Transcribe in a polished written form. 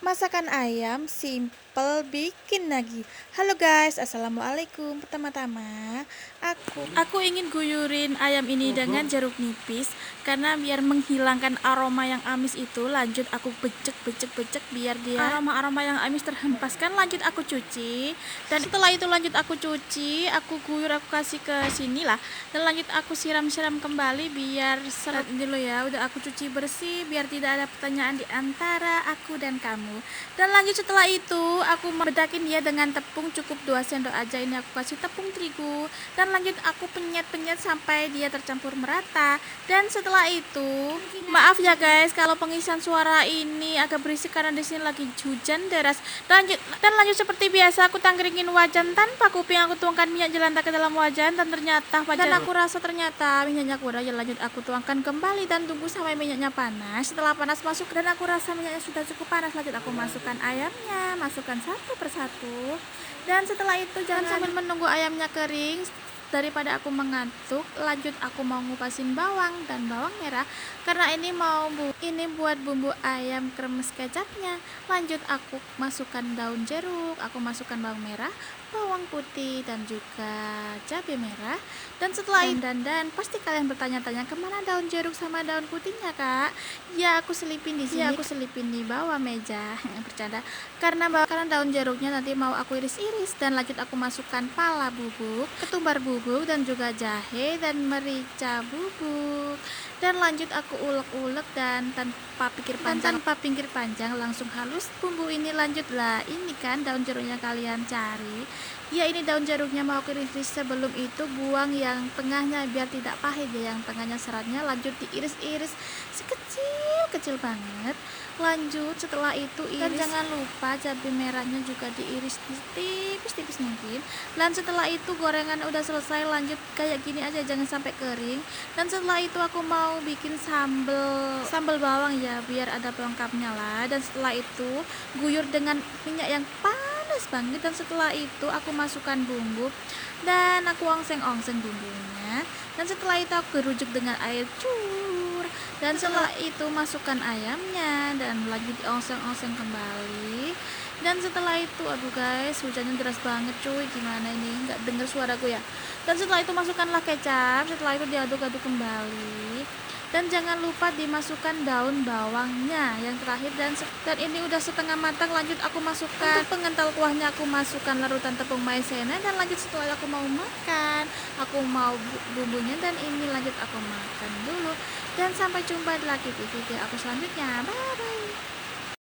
Masakan ayam simple bikin lagi. Halo guys, assalamualaikum. Pertama-tama aku ingin guyurin ayam ini dengan jeruk nipis karena biar menghilangkan aroma yang amis itu. Lanjut aku becek biar dia aroma yang amis terhempaskan. Lanjut aku cuci, dan setelah itu lanjut aku cuci, aku guyur, aku kasih ke sini lah, dan lanjut aku siram-siram kembali biar seret dulu ya. Udah aku cuci bersih biar tidak ada pertanyaan di antara aku dan kamu. Dan lanjut setelah itu aku bedakin dia dengan tepung, cukup 2 sendok aja. Ini aku kasih tepung terigu, dan lanjut aku penyet sampai dia tercampur merata. Dan setelah itu, maaf ya guys kalau pengisian suara ini agak berisik karena di sini lagi hujan deras. Lanjut seperti biasa aku tangkringin wajan tanpa kuping. Aku tuangkan minyak jelantah ke dalam wajan, dan aku rasa ternyata minyaknya kurang. Lanjut aku tuangkan kembali dan tunggu sampai minyaknya panas. Setelah panas masuk, dan aku rasa minyaknya sudah cukup panas, lanjut aku masukkan ayamnya, masukkan satu persatu. Dan setelah itu jangan sambil menunggu ayamnya kering daripada aku mengantuk. Lanjut aku mau ngupasin bawang dan bawang merah karena ini buat bumbu ayam kremes kecapnya. Lanjut aku masukkan daun jeruk, aku masukkan bawang merah, bawang putih, dan juga cabai merah. Dan setelah itu, dan pasti kalian bertanya-tanya kemana daun jeruk sama daun putihnya kak? Ya aku selipin di sini, aku selipin di bawah meja. Bercanda, karena daun jeruknya nanti mau aku iris-iris. Dan lanjut aku masukkan pala bubuk, ketumbar bubuk, dan juga jahe dan merica bubuk. Dan lanjut aku ulek-ulek dan tanpa pikir panjang langsung halus bumbu ini. Lanjutlah, ini kan daun jeruknya kalian cari. Ya ini daun jeruknya mau aku iris sebelum itu buang yang tengahnya biar tidak pahit ya, yang tengahnya seratnya. Lanjut diiris-iris sekecil banget. Lanjut setelah itu iris, dan jangan lupa cabai merahnya juga diiris tipis-tipis mungkin. Dan setelah itu gorengan udah selesai, lanjut kayak gini aja, jangan sampai kering. Dan setelah itu aku mau bikin sambal bawang ya biar ada pelengkapnya lah. Dan setelah itu guyur dengan minyak yang panas banget. Dan setelah itu aku masukkan bumbu dan aku ongseng bumbunya. Dan setelah itu aku gerujuk dengan air cur. Dan setelah itu masukkan ayamnya dan lagi diongseng-ongseng kembali. Dan setelah itu, aduh guys, hujannya deras banget cuy, gimana ini, nggak denger suaraku ya. Dan setelah itu masukkanlah kecap. Setelah itu diaduk-aduk kembali, dan jangan lupa dimasukkan daun bawangnya yang terakhir. Dan ini udah setengah matang. Lanjut aku masukkan untuk pengental kuahnya, aku masukkan larutan tepung maizena. Dan lanjut setelah aku mau makan, aku mau bumbunya, dan ini lanjut aku makan dulu. Dan sampai jumpa lagi di video aku selanjutnya, bye bye.